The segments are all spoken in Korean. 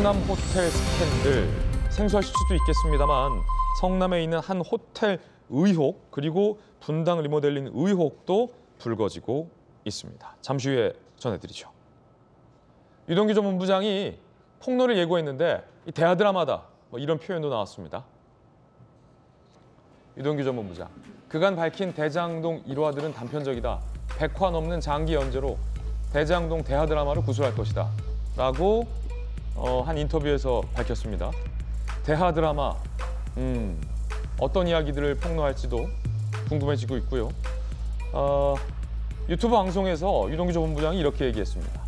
성남 호텔 스캔들, 생소하실 수도 있겠습니다만 성남에 있는 한 호텔 의혹 그리고 분당 리모델링 의혹도 불거지고 있습니다. 잠시 후에 전해드리죠. 유동규 전 본부장이 폭로를 예고했는데 대하드라마다 이런 표현도 나왔습니다. 유동규 전 본부장, 그간 밝힌 대장동 일화들은 단편적이다. 100화 넘는 장기 연재로 대장동 대하드라마를 구술할 것이다. 라고 한 인터뷰에서 밝혔습니다. 대하드라마, 어떤 이야기들을 폭로할지도 궁금해지고 있고요. 유튜브 방송에서 유동규 전 본부장이 이렇게 얘기했습니다.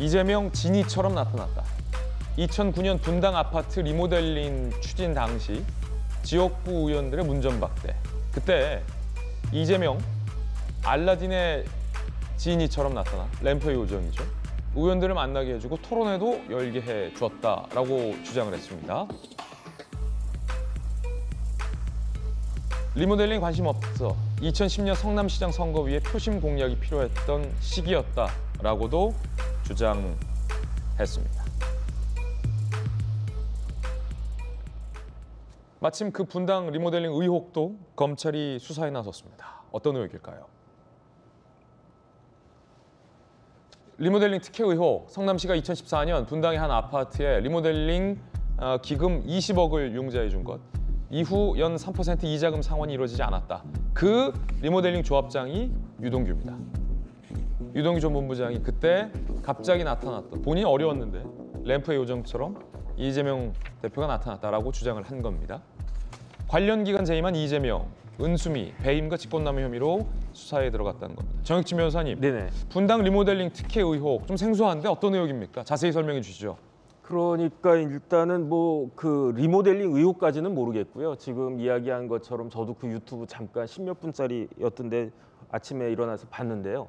이재명 진이처럼 나타났다. 2009년 분당 아파트 리모델링 추진 당시 지역구 의원들의 문전박대. 그때 이재명 알라딘의 지니처럼 나타나 램프의 요정이죠. 의원들을 만나게 해주고 토론회도 열게 해주었다라고 주장을 했습니다. 리모델링 관심 없어 2010년 성남시장 선거 위에 표심 공략이 필요했던 시기였다라고도 주장했습니다. 마침 그 분당 리모델링 의혹도 검찰이 수사에 나섰습니다. 어떤 의혹일까요? 리모델링 특혜 의혹, 성남시가 2014년 분당의 한 아파트에 리모델링 기금 20억을 융자해 준 것. 이후 연 3% 이자금 상환이 이루어지지 않았다. 그 리모델링 조합장이 유동규입니다. 유동규 전 본부장이 그때 갑자기 나타났던, 본인이 어려웠는데 램프의 요정처럼 이재명 대표가 나타났다라고 주장을 한 겁니다. 관련 기간 재임한 이재명, 은수미, 배임과 직권남용 혐의로 수사에 들어갔다는 겁니다. 정혁진 변호사님, 네네. 분당 리모델링 특혜 의혹 좀 생소한데 어떤 의혹입니까? 자세히 설명해 주시죠. 그러니까 일단은 뭐 그 리모델링 의혹까지는 모르겠고요. 지금 이야기한 것처럼 저도 그 유튜브 잠깐 10몇 분짜리였던데 아침에 일어나서 봤는데요.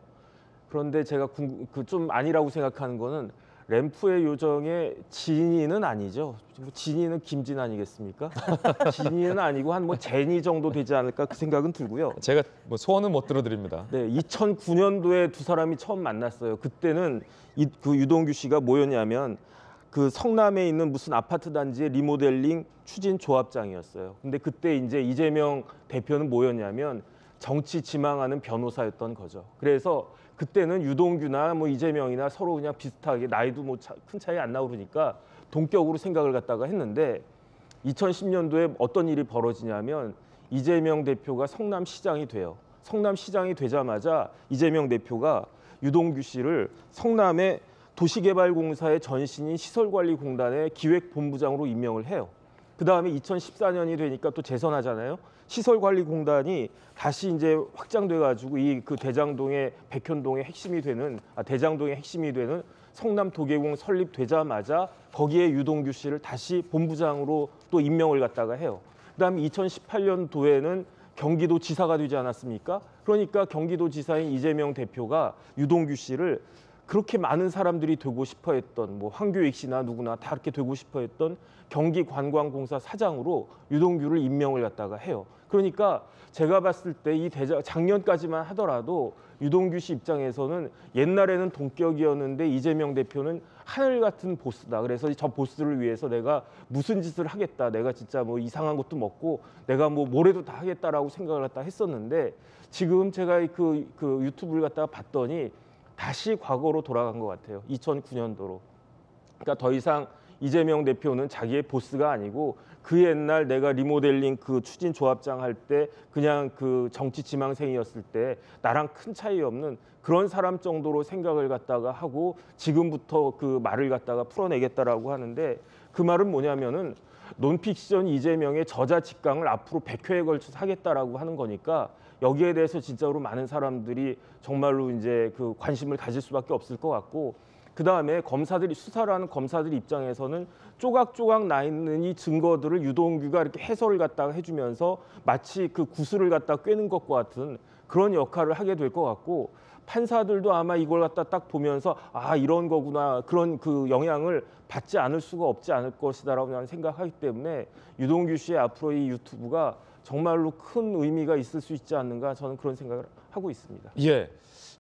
그런데 제가 좀 아니라고 생각하는 거는 램프의 요정의 진이는 아니죠. 진이는 김진 아니겠습니까? 진이는 아니고 한 뭐 제니 정도 되지 않을까 그 생각은 들고요. 제가 뭐 소원은 못 들어드립니다. 네, 2009년도에 두 사람이 처음 만났어요. 그때는 그 유동규 씨가 뭐였냐면 그 성남에 있는 무슨 아파트 단지의 리모델링 추진 조합장이었어요. 근데 그때 이제 이재명 대표는 뭐였냐면 정치 지망하는 변호사였던 거죠. 그래서 그때는 유동규나 뭐 이재명이나 서로 그냥 비슷하게 나이도 뭐 큰 차이 안 나고 그러니까 동격으로 생각을 갖다가 했는데 2010년도에 어떤 일이 벌어지냐면 이재명 대표가 성남시장이 돼요. 성남시장이 되자마자 이재명 대표가 유동규 씨를 성남의 도시개발공사의 전신인 시설관리공단의 기획본부장으로 임명을 해요. 그다음에 2014년이 되니까 또 재선하잖아요. 시설관리공단이 다시 이제 확장돼 가지고 이 그 대장동의 백현동의 핵심이 되는 대장동의 핵심이 되는 성남 도계공 설립되자마자 거기에 유동규 씨를 다시 본부장으로 또 임명을 갖다가 해요. 그다음에 2018년도에는 경기도지사가 되지 않았습니까? 그러니까 경기도지사인 이재명 대표가 유동규 씨를 그렇게 많은 사람들이 되고 싶어했던 뭐 황교익 씨나 누구나 다 그렇게 되고 싶어했던 경기관광공사 사장으로 유동규를 임명을 갖다가 해요. 그러니까 제가 봤을 때 이 작년까지만 하더라도 유동규 씨 입장에서는 옛날에는 동격이었는데 이재명 대표는 하늘 같은 보스다. 그래서 저 보스를 위해서 내가 무슨 짓을 하겠다. 내가 진짜 뭐 이상한 것도 먹고 내가 뭐 뭐래도 다 하겠다라고 생각을 갖다 했었는데 지금 제가 그 유튜브를 갖다가 봤더니 다시 과거로 돌아간 것 같아요. 2009년도로. 그러니까 더 이상 이재명 대표는 자기의 보스가 아니고 그 옛날 내가 리모델링 그 추진 조합장 할 때 그냥 그 정치 지망생이었을 때 나랑 큰 차이 없는 그런 사람 정도로 생각을 갖다가 하고 지금부터 그 말을 갖다가 풀어내겠다라고 하는데 그 말은 뭐냐면은 논픽션 이재명의 저자 직강을 앞으로 100회에 걸쳐서 하겠다라고 하는 거니까 여기에 대해서 진짜로 많은 사람들이 정말로 이제 그 관심을 가질 수밖에 없을 것 같고 그다음에 검사들이 수사를 하는 검사들 입장에서는 조각조각 나 있는 이 증거들을 유동규가 이렇게 해설을 갖다가 해주면서 마치 그 구슬을 갖다 꿰는 것과 같은 그런 역할을 하게 될 것 같고 판사들도 아마 이걸 갖다 딱 보면서 아 이런 거구나 그런 그 영향을 받지 않을 수가 없지 않을 것이다라고 나는 생각하기 때문에 유동규 씨의 앞으로 이 유튜브가 정말로 큰 의미가 있을 수 있지 않는가 저는 그런 생각을 하고 있습니다. 예.